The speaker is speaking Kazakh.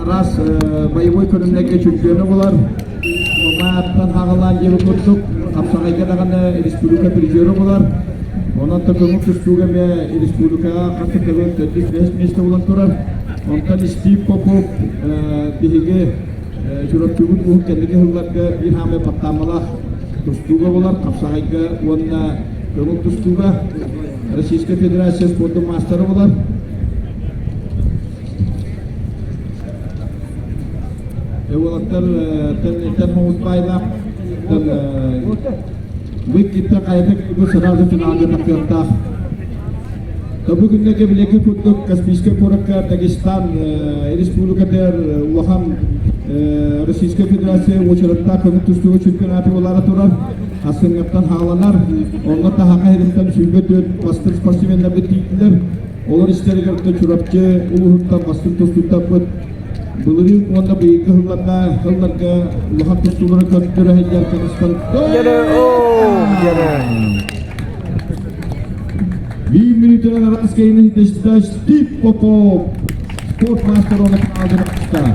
раз боевой көрүнмөкө чемпиону болар. Маматтан хагылан жебе курдук, капсагайга дагы республика призеру болар. Онан да көмөк түстүүгө ме республикага катты көбөк төтүс месте болон турар. Онтан Стив Попов биһиге жураттугун ух кендиге хылларга бир хаме паттамалах түстүүгө болар. Капсагайга онна көмөк түстүүгө Российская Федерация спортту мастері болар. Олаттар тен Хоутбайла Виктор Кайбек bu сразу финалга тапкырта. Бүгүнкү билеки футбол Каспийский поракка Дагестан республикадер улахан Российская Федерация очеракта көмөк түстүүгө чемпионаты болары турар. Асынгаттан хааланар, онга тахака херимтен сүйбөтөт бастыр спортсмендер бетийтилер. Олар истеригерде чурапчы улуттан бастыр түстүттөп Buluri onda bir hıllarga luhat tustulara kötülere heyler kanıstan. Bir minütüne rast gelini Steve Popov Sport Master olarak aldığını